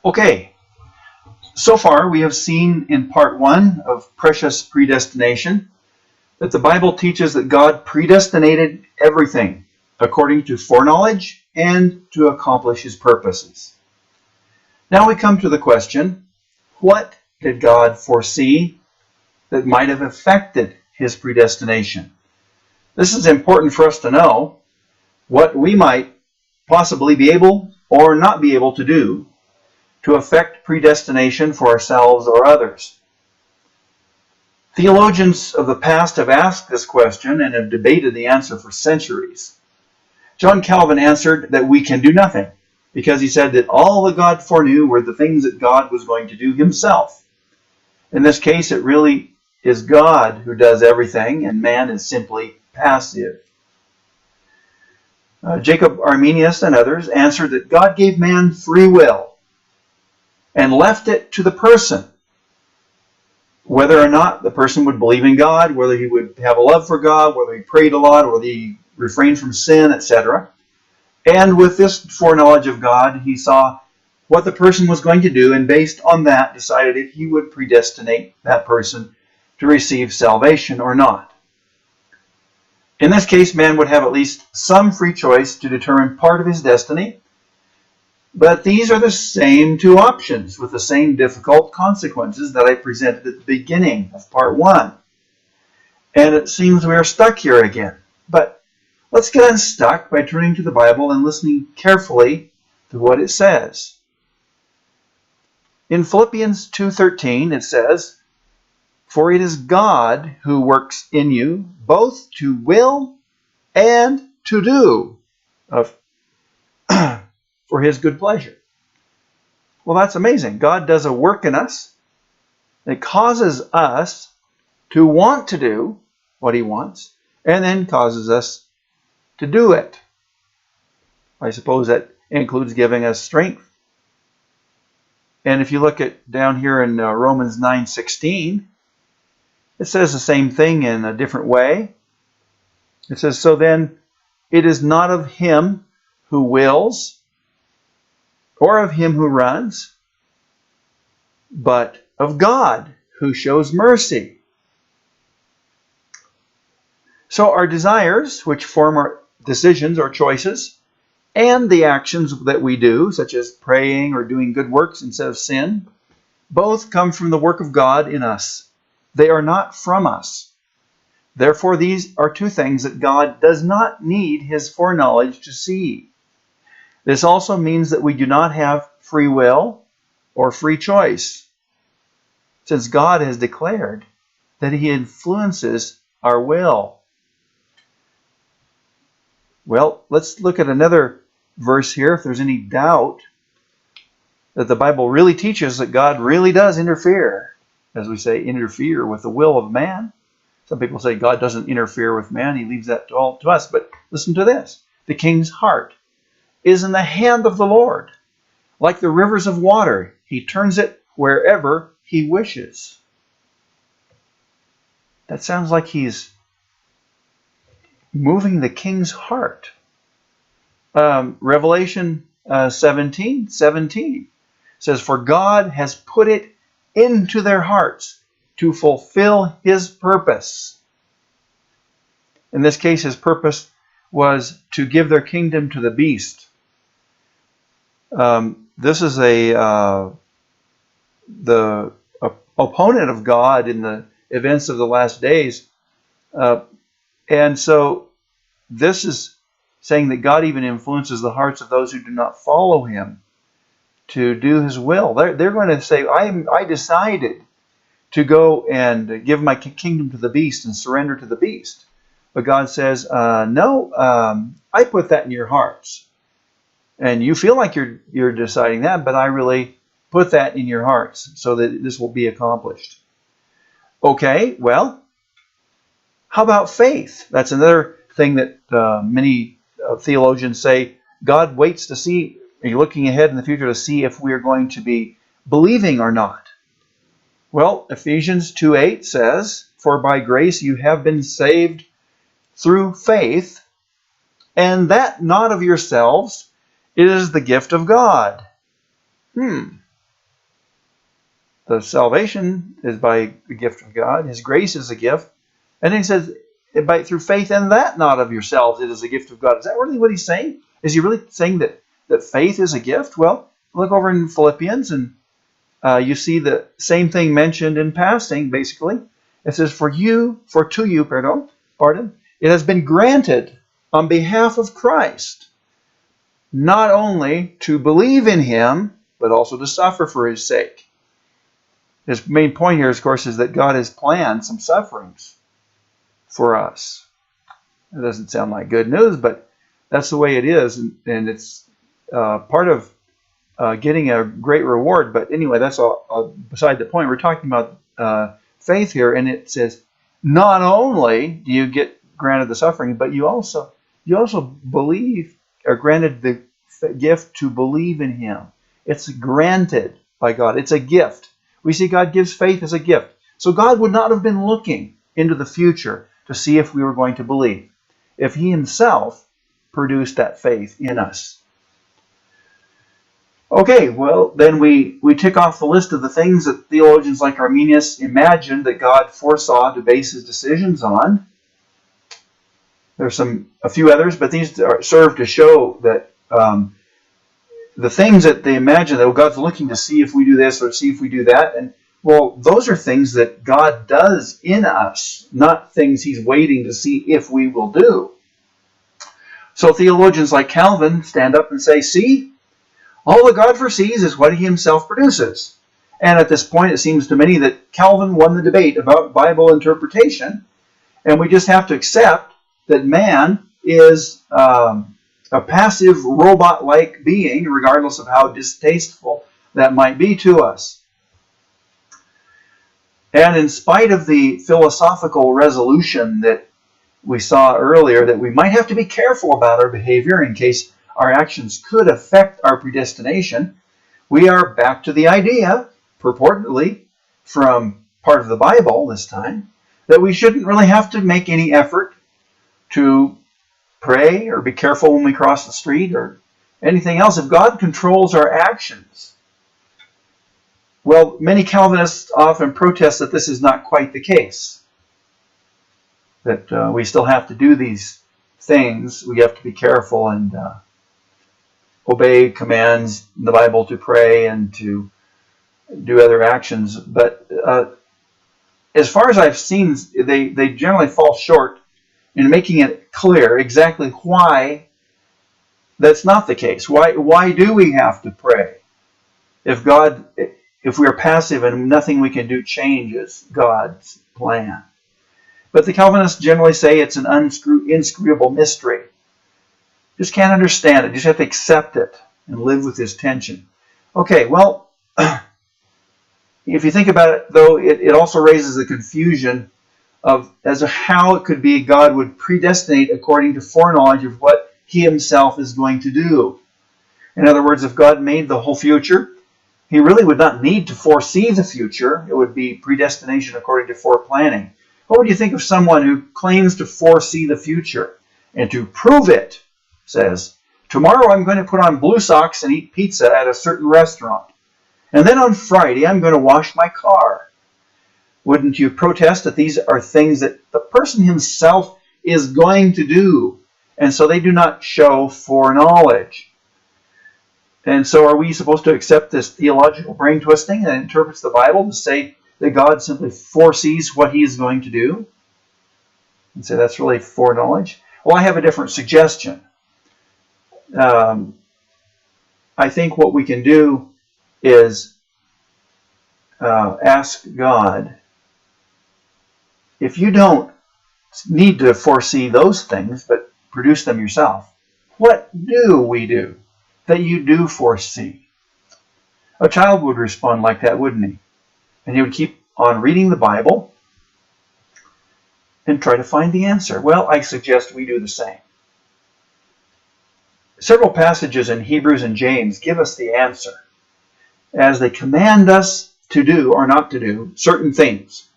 Okay, so far we have seen in part 1 of Precious Predestination that the Bible teaches that God predestinated everything according to foreknowledge and to accomplish His purposes. Now we come to the question, what did God foresee that might have affected His predestination? This is important for us to know what we might possibly be able or not be able to do to affect predestination for ourselves or others. Theologians of the past have asked this question and have debated the answer for centuries. John Calvin answered that we can do nothing, because he said that all that God foreknew were the things that God was going to do Himself. In this case, it really is God who does everything, and man is simply passive. Jacob Arminius and others answered that God gave man free will and left it to the person, whether or not the person would believe in God, whether he would have a love for God, whether he prayed a lot, whether he refrained from sin, etc. And with this foreknowledge of God, he saw what the person was going to do, and based on that decided if he would predestinate that person to receive salvation or not. In this case, man would have at least some free choice to determine part of his destiny, but these are the same two options with the same difficult consequences that I presented at the beginning of part 1. And it seems we are stuck here again. But let's get unstuck by turning to the Bible and listening carefully to what it says. In Philippians 2:13 it says, "For it is God who works in you both to will and to do of for His good pleasure." Well, that's amazing. God does a work in us that causes us to want to do what He wants, and then causes us to do it. I suppose that includes giving us strength. And if you look at down here in Romans 9:16, it says the same thing in a different way. It says, "So then it is not of him who wills, or of him who runs, but of God who shows mercy." So our desires, which form our decisions or choices, and the actions that we do, such as praying or doing good works instead of sin, both come from the work of God in us. They are not from us. Therefore, these are two things that God does not need His foreknowledge to see. This also means that we do not have free will or free choice, since God has declared that He influences our will. Well, let's look at another verse here. If there's any doubt that the Bible really teaches that God really does interfere, as we say, interfere with the will of man. Some people say God doesn't interfere with man. He leaves that all to us. But listen to this. The king's heart is in the hand of the Lord. Like the rivers of water, He turns it wherever He wishes. That sounds like He's moving the king's heart. Revelation 17:17 says, "For God has put it into their hearts to fulfill His purpose." In this case, His purpose was to give their kingdom to the beast. This is the opponent of God in the events of the last days. And so this is saying that God even influences the hearts of those who do not follow Him to do His will. They're going to say, I decided to go and give my kingdom to the beast and surrender to the beast. But God says, no, I put that in your hearts. And you feel like you're deciding that, but I really put that in your hearts so that this will be accomplished. Okay, well, how about faith? That's another thing that many theologians say. God waits to see, are you looking ahead in the future to see if we are going to be believing or not? Well, Ephesians 2:8 says, "For by grace you have been saved through faith, and that not of yourselves, it is the gift of God." the salvation is by the gift of God. His grace is a gift. And then he says, through faith, and that not of yourselves, it is a gift of God. Is that really what he's saying? Is he really saying that faith is a gift? Well, look over in Philippians, and you see the same thing mentioned in passing, basically. It says, to you, it has been granted on behalf of Christ, not only to believe in him, but also to suffer for his sake. His main point here, of course, is that God has planned some sufferings for us. It doesn't sound like good news, but that's the way it is, and it's part of getting a great reward. But anyway, that's all beside the point. We're talking about faith here, and it says, not only do you get granted the suffering, but you also believe, or granted the gift to believe in him. It's granted by God. It's a gift. We see God gives faith as a gift. So God would not have been looking into the future to see if we were going to believe, if he himself produced that faith in us. Okay, well, then we tick off the list of the things that theologians like Arminius imagined that God foresaw to base his decisions on. There's a few others, but these serve to show that the things that they imagine that God's looking to see if we do this or see if we do that, and well, those are things that God does in us, not things he's waiting to see if we will do. So theologians like Calvin stand up and say, see, all that God foresees is what he himself produces. And at this point, it seems to many that Calvin won the debate about Bible interpretation, and we just have to accept that man is a passive robot-like being, regardless of how distasteful that might be to us. And in spite of the philosophical resolution that we saw earlier, that we might have to be careful about our behavior in case our actions could affect our predestination, we are back to the idea, purportedly from part of the Bible this time, that we shouldn't really have to make any effort to pray or be careful when we cross the street or anything else. If God controls our actions, well, many Calvinists often protest that this is not quite the case, that we still have to do these things. We have to be careful and obey commands in the Bible to pray and to do other actions. But as far as I've seen, they generally fall short in making it clear exactly why that's not the case. Why do we have to pray? If we are passive and nothing we can do changes God's plan. But the Calvinists generally say it's an inscrutable mystery. Just can't understand it. Just have to accept it and live with this tension. Okay, well, if you think about it, though, it also raises the confusion as to how it could be God would predestinate according to foreknowledge of what he himself is going to do. In other words, if God made the whole future, he really would not need to foresee the future. It would be predestination according to foreplanning. What would you think of someone who claims to foresee the future and to prove it says, tomorrow I'm going to put on blue socks and eat pizza at a certain restaurant, and then on Friday I'm going to wash my car? Wouldn't you protest that these are things that the person himself is going to do, and so they do not show foreknowledge? And so are we supposed to accept this theological brain twisting that interprets the Bible to say that God simply foresees what he is going to do? And say that's really foreknowledge? Well, I have a different suggestion. I think what we can do is ask God, if you don't need to foresee those things, but produce them yourself, what do we do that you do foresee? A child would respond like that, wouldn't he? And he would keep on reading the Bible and try to find the answer. Well, I suggest we do the same. Several passages in Hebrews and James give us the answer as they command us to do or not to do certain things.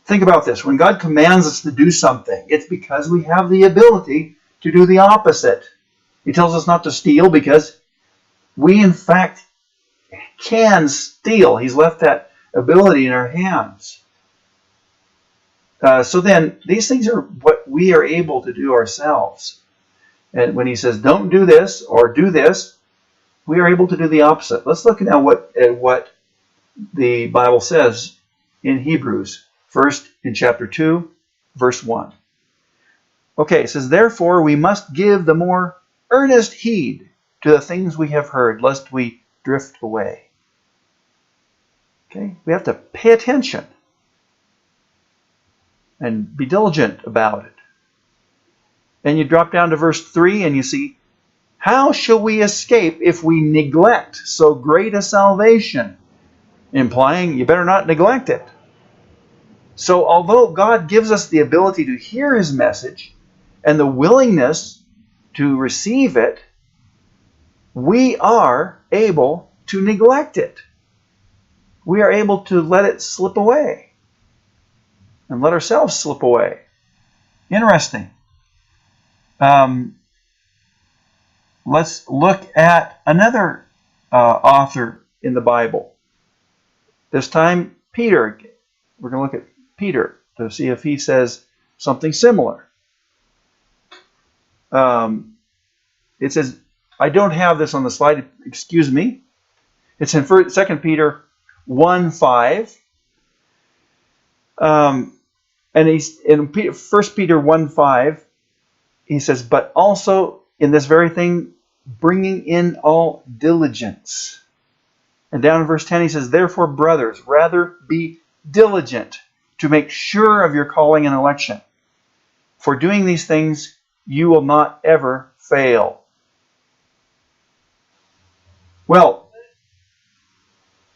Think about this. When God commands us to do something, it's because we have the ability to do the opposite. He tells us not to steal because we, in fact, can steal. He's left that ability in our hands. So then, these things are what we are able to do ourselves. And when he says, don't do this or do this, we are able to do the opposite. Let's look now at what the Bible says in Hebrews. First, in chapter 2, verse 1. Okay, it says, therefore we must give the more earnest heed to the things we have heard, lest we drift away. Okay, we have to pay attention and be diligent about it. And you drop down to verse 3 and you see, how shall we escape if we neglect so great a salvation? Implying you better not neglect it. So although God gives us the ability to hear his message and the willingness to receive it, we are able to neglect it. We are able to let it slip away and let ourselves slip away. Interesting. Let's look at another author in the Bible. This time, Peter. We're going to look at Peter to see if he says something similar. It says, I don't have this on the slide, excuse me. It's in 2 Peter 1:5. And he's in 1 Peter 1:5, he says, but also in this very thing, bringing in all diligence. And down in verse 10, he says, therefore, brothers, rather be diligent to make sure of your calling and election. For doing these things, you will not ever fail. Well,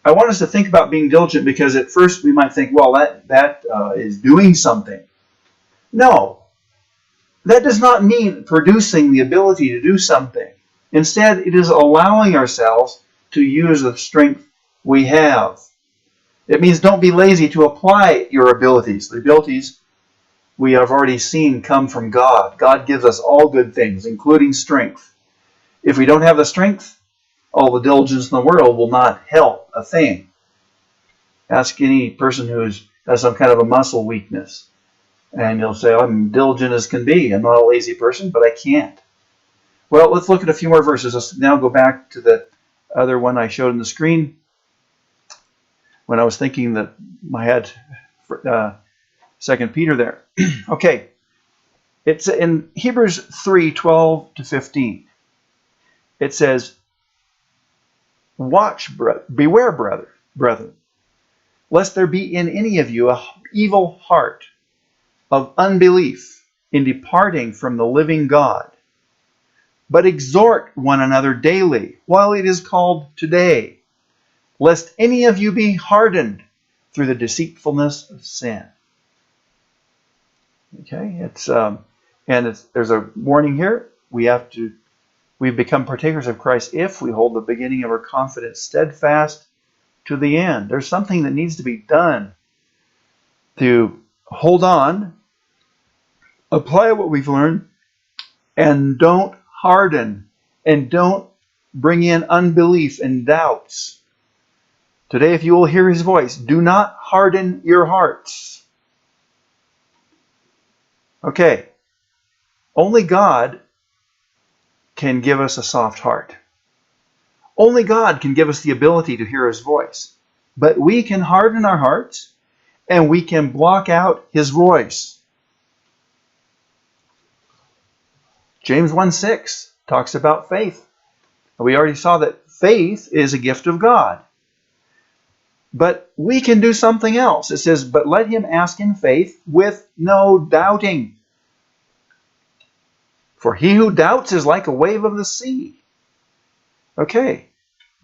I want us to think about being diligent because at first we might think, well, that is doing something. No, that does not mean producing the ability to do something. Instead, it is allowing ourselves to use the strength we have. It means don't be lazy to apply your abilities. The abilities we have already seen come from God. God gives us all good things, including strength. If we don't have the strength, all the diligence in the world will not help a thing. Ask any person who has some kind of a muscle weakness, and he'll say, I'm diligent as can be. I'm not a lazy person, but I can't. Well, let's look at a few more verses. Let's now go back to the other one I showed on the screen when I was thinking that I had 2 Peter there. Okay, it's in Hebrews 3:12 to 15. It says, watch, beware, brethren, lest there be in any of you an evil heart of unbelief in departing from the living God. But exhort one another daily, while it is called today, lest any of you be hardened through the deceitfulness of sin. Okay, there's a warning here. We become partakers of Christ if we hold the beginning of our confidence steadfast to the end. There's something that needs to be done to hold on, apply what we've learned, and don't harden, and don't bring in unbelief and doubts. Today, if you will hear his voice, do not harden your hearts. Okay, only God can give us a soft heart. Only God can give us the ability to hear his voice. But we can harden our hearts, and we can block out his voice. James 1:6 talks about faith. We already saw that faith is a gift of God. But we can do something else. It says, but let him ask in faith with no doubting. For he who doubts is like a wave of the sea. Okay,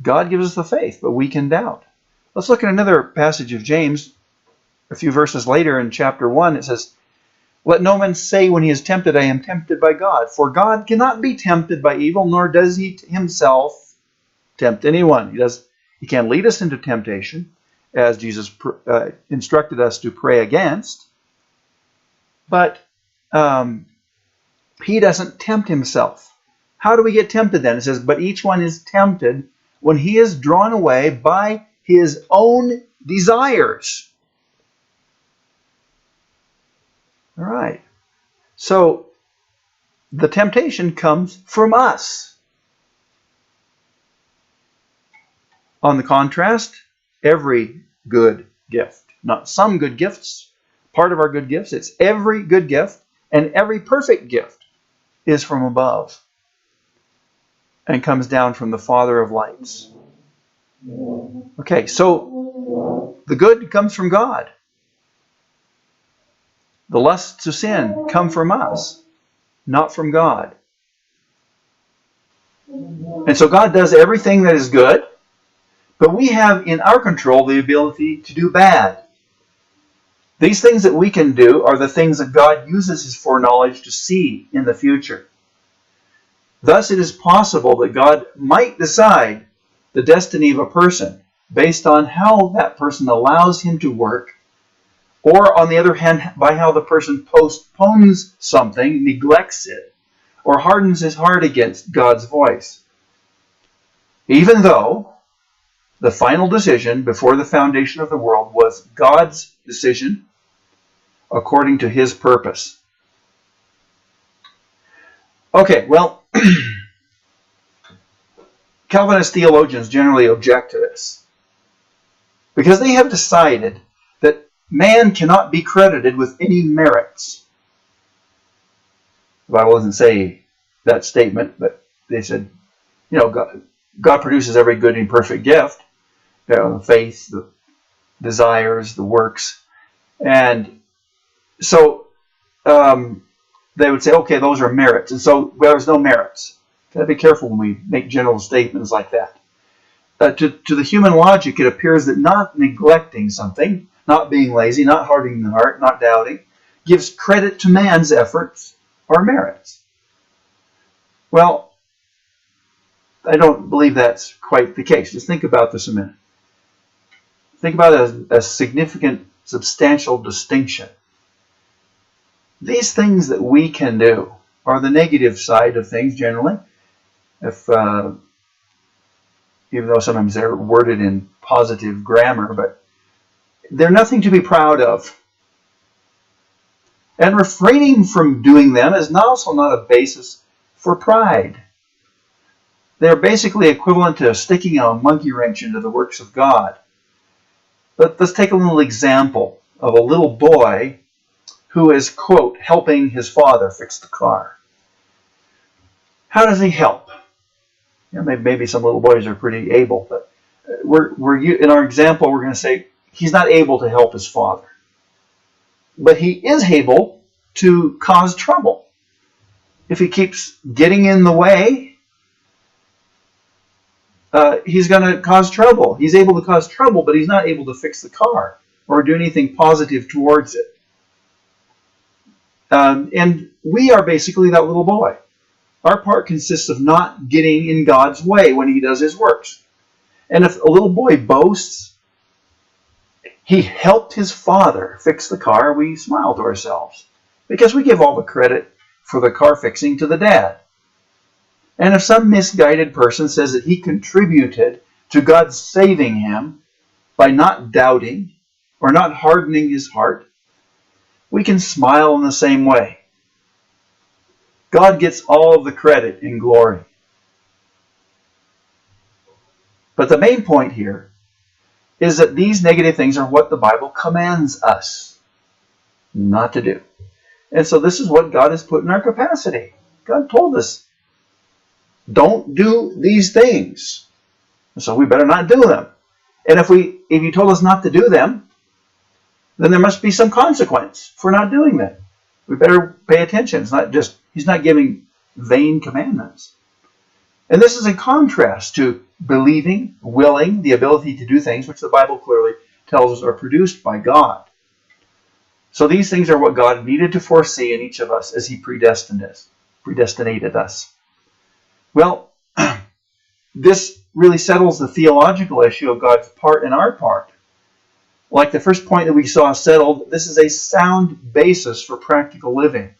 God gives us the faith, but we can doubt. Let's look at another passage of James. A few verses later in chapter 1, it says, let no man say when he is tempted, I am tempted by God. For God cannot be tempted by evil, nor does he himself tempt anyone. He can't lead us into temptation, as Jesus instructed us to pray against. But he doesn't tempt himself. How do we get tempted then? It says, but each one is tempted when he is drawn away by his own desires. All right. So the temptation comes from us. On the contrast, every good gift, not some good gifts, part of our good gifts, it's every good gift and every perfect gift is from above and comes down from the Father of lights. Okay, so the good comes from God. The lusts of sin come from us, not from God. And so God does everything that is good, but we have in our control the ability to do bad. These things that we can do are the things that God uses his foreknowledge to see in the future. Thus, it is possible that God might decide the destiny of a person based on how that person allows him to work, or on the other hand, by how the person postpones something, neglects it, or hardens his heart against God's voice. Even though the final decision before the foundation of the world was God's decision according to his purpose. Okay, well, Calvinist theologians generally object to this because they have decided that man cannot be credited with any merits. The Bible doesn't say that statement, but they said, God produces every good and perfect gift, the faith, the desires, the works. And so they would say, okay, those are merits. And so there's no merits. Gotta be careful when we make general statements like that. To the human logic, it appears that not neglecting something, not being lazy, not hardening the heart, not doubting, gives credit to man's efforts or merits. Well, I don't believe that's quite the case. Just think about this a minute. Think about it as a significant, substantial distinction. These things that we can do are the negative side of things generally. Even though sometimes they're worded in positive grammar, but they're nothing to be proud of. And refraining from doing them is also not a basis for pride. They're basically equivalent to sticking a monkey wrench into the works of God. But let's take a little example of a little boy who is, quote, helping his father fix the car. How does he help? Maybe some little boys are pretty able, but in our example, we're going to say he's not able to help his father. But he is able to cause trouble. If he keeps getting in the way, he's going to cause trouble. He's able to cause trouble, but he's not able to fix the car or do anything positive towards it. And we are basically that little boy. Our part consists of not getting in God's way when he does his works. And if a little boy boasts, he helped his father fix the car, we smile to ourselves because we give all the credit for the car fixing to the dad. And if some misguided person says that he contributed to God saving him by not doubting or not hardening his heart, we can smile in the same way. God gets all of the credit and glory. But the main point here is that these negative things are what the Bible commands us not to do. And so this is what God has put in our capacity. God told us, don't do these things. So we better not do them. And if He told us not to do them, then there must be some consequence for not doing them. We better pay attention. It's not just, He's not giving vain commandments. And this is in contrast to believing, willing, the ability to do things which the Bible clearly tells us are produced by God. So these things are what God needed to foresee in each of us as He predestinated us. Well, this really settles the theological issue of God's part and our part. Like the first point that we saw settled, this is a sound basis for practical living.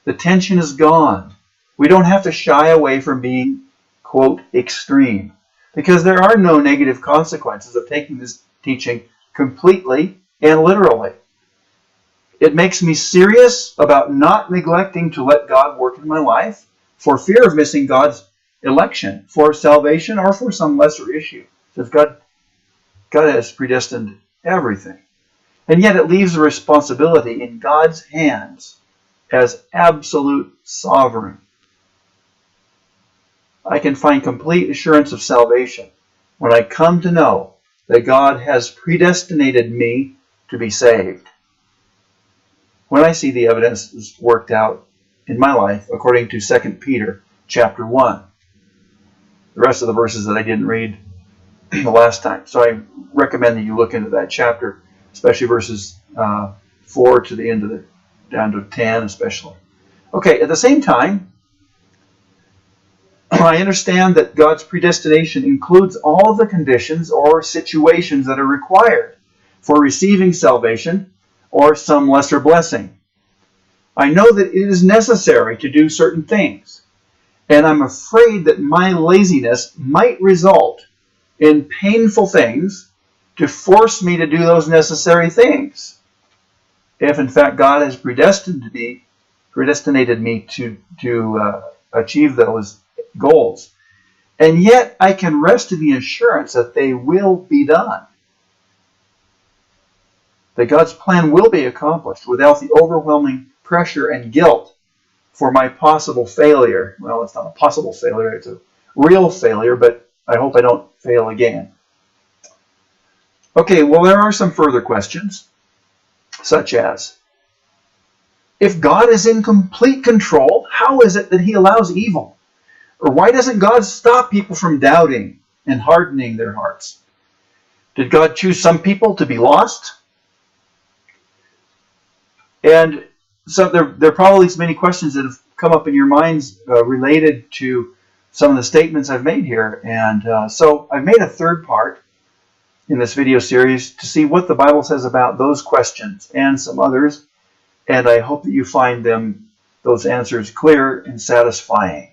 The tension is gone. We don't have to shy away from being, quote, extreme. because there are no negative consequences of taking this teaching completely and literally. It makes me serious about not neglecting to let God work in my life for fear of missing God's election for salvation or for some lesser issue. Because God has predestined everything. And yet it leaves the responsibility in God's hands as absolute sovereign. I can find complete assurance of salvation when I come to know that God has predestinated me to be saved. When I see the evidence worked out in my life according to 2 Peter chapter 1. The rest of the verses that I didn't read the last time. So I recommend that you look into that chapter, especially verses 4 to the end of down to 10 especially. Okay, at the same time, I understand that God's predestination includes all of the conditions or situations that are required for receiving salvation or some lesser blessing. I know that it is necessary to do certain things, and I'm afraid that my laziness might result in painful things to force me to do those necessary things. If in fact God has predestinated me to achieve those goals. And yet I can rest in the assurance that they will be done. That God's plan will be accomplished without the overwhelming pressure and guilt for my possible failure. Well, it's not a possible failure, it's a real failure, but I hope I don't fail again. Okay, well, there are some further questions, such as, if God is in complete control, how is it that he allows evil? Or why doesn't God stop people from doubting and hardening their hearts? Did God choose some people to be lost? And so there are probably many questions that have come up in your minds related to some of the statements I've made here. And so I've made a third part in this video series to see what the Bible says about those questions and some others. And I hope that you find those answers clear and satisfying.